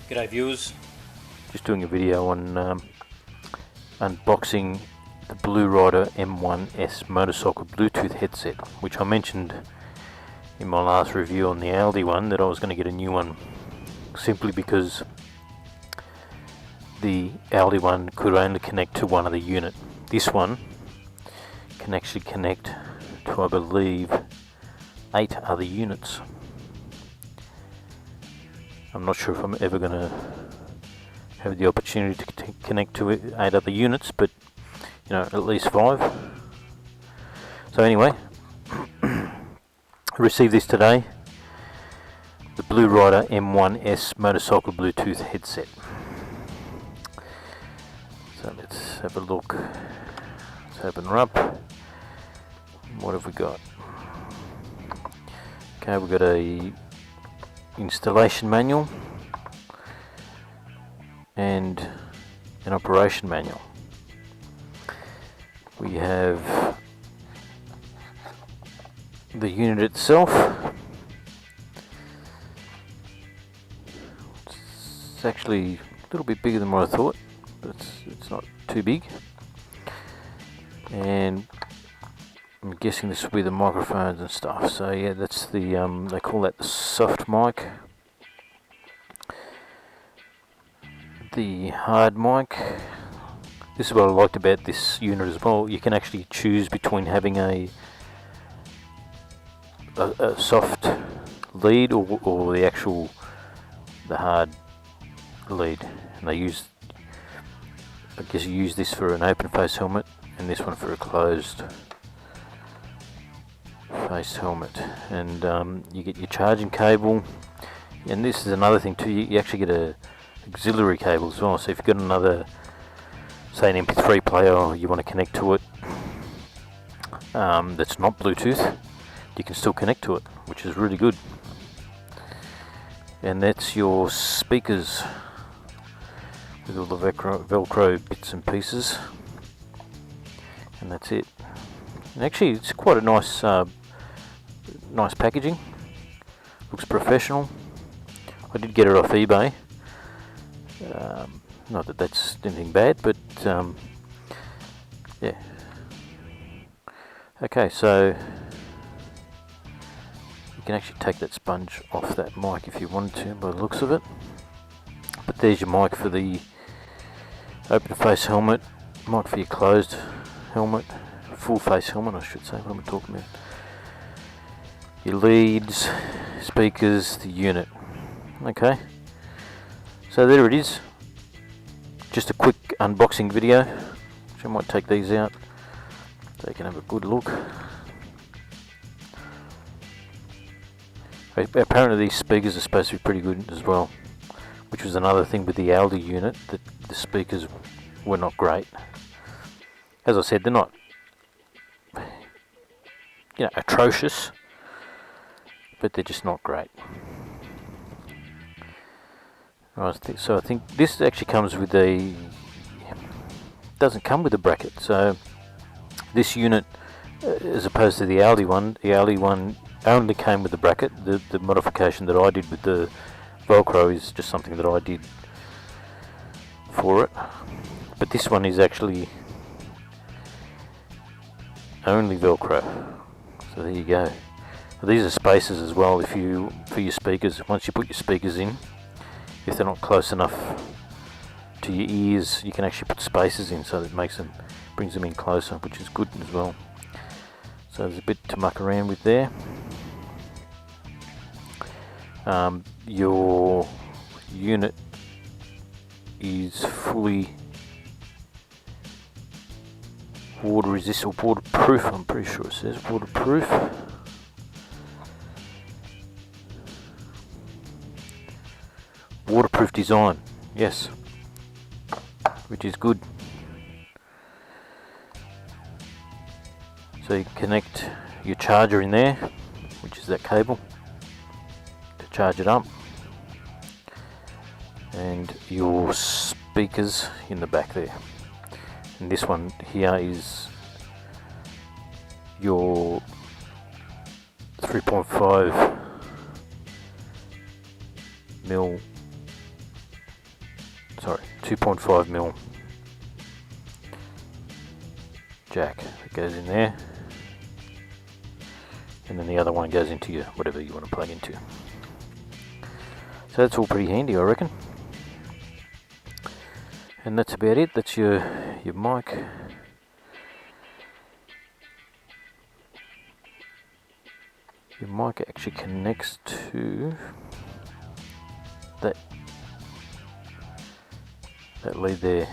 G'day viewers, just doing a video on unboxing the Bluerider M1-S motorcycle Bluetooth headset, which I mentioned in my last review on the Aldi one that I was going to get a new one simply because the Aldi one could only connect to one of the unit. This one can actually connect to, I believe, 8 other units. I'm not sure if I'm ever going to have the opportunity to connect to 8 other units, but you know, at least 5. So anyway, I received this today, the Bluerider M1-S motorcycle Bluetooth headset. So let's have a look. Let's open her up. What have we got? Okay, we've got a installation manual and an operation manual. We have the unit itself. It's actually a little bit bigger than what I thought, but it's not too big. And I'm guessing this will be the microphones and stuff. So yeah, that's the they call that the soft mic. The hard mic. This is what I liked about this unit as well. You can actually choose between having a soft lead or the hard lead. And they use, I guess you use this for an open face helmet and this one for a closed face helmet. And you get your charging cable, and this is another thing too, you actually get a auxiliary cable as well. So if you've got another, say an MP3 player, or you want to connect to it that's not Bluetooth, you can still connect to it, which is really good. And that's your speakers with all the Velcro bits and pieces, and that's it. And actually it's quite a nice nice packaging, looks professional. I did get it off eBay. Not that that's anything bad, but yeah. Okay, so you can actually take that sponge off that mic if you wanted to, by the looks of it. But there's your mic for the open face helmet, mic for your closed helmet, full face helmet I should say, what am I talking about? Your leads, speakers, the unit. Okay, so there it is. Just a quick unboxing video, which I might take these out so you can have a good look. Apparently these speakers are supposed to be pretty good as well, which was another thing with the Aldi unit, that the speakers were not great. As I said, they're not, you know, atrocious, but they're just not great. So I think this actually comes with a, doesn't come with a bracket. So this unit, as opposed to the Aldi one only came with the bracket. The modification that I did with the Velcro is just something that I did for it. But this one is actually only Velcro. So there you go. These are spacers as well. If you, for your speakers, once you put your speakers in, if they're not close enough to your ears, you can actually put spacers in, so that makes them, brings them in closer, which is good as well. So there's a bit to muck around with there. Your unit is fully water resistant, waterproof. I'm pretty sure it says waterproof. Waterproof design, yes, which is good. So you connect your charger in there, which is that cable, to charge it up, and your speakers in the back there. And this one here is your 3.5 mil sorry, 2.5mm jack that goes in there, and then the other one goes into your whatever you want to plug into. So that's all pretty handy, I reckon. And that's about it. That's your mic. Your mic actually connects to that lead there.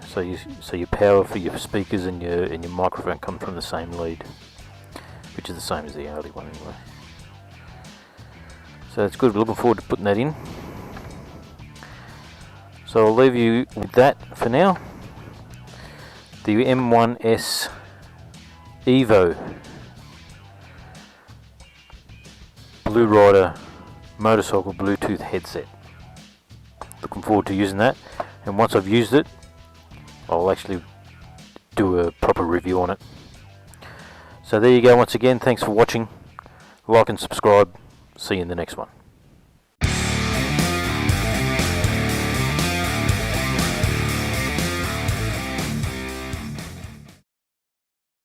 So your power for your speakers and your microphone come from the same lead, which is the same as the early one anyway. So it's good. Looking forward to putting that in. So I'll leave you with that for now. The M1-S Evo Bluerider motorcycle Bluetooth headset. Looking forward to using that, and once I've used it, I'll actually do a proper review on it. So there you go. Once again, thanks for watching. Like and subscribe. See you in the next one.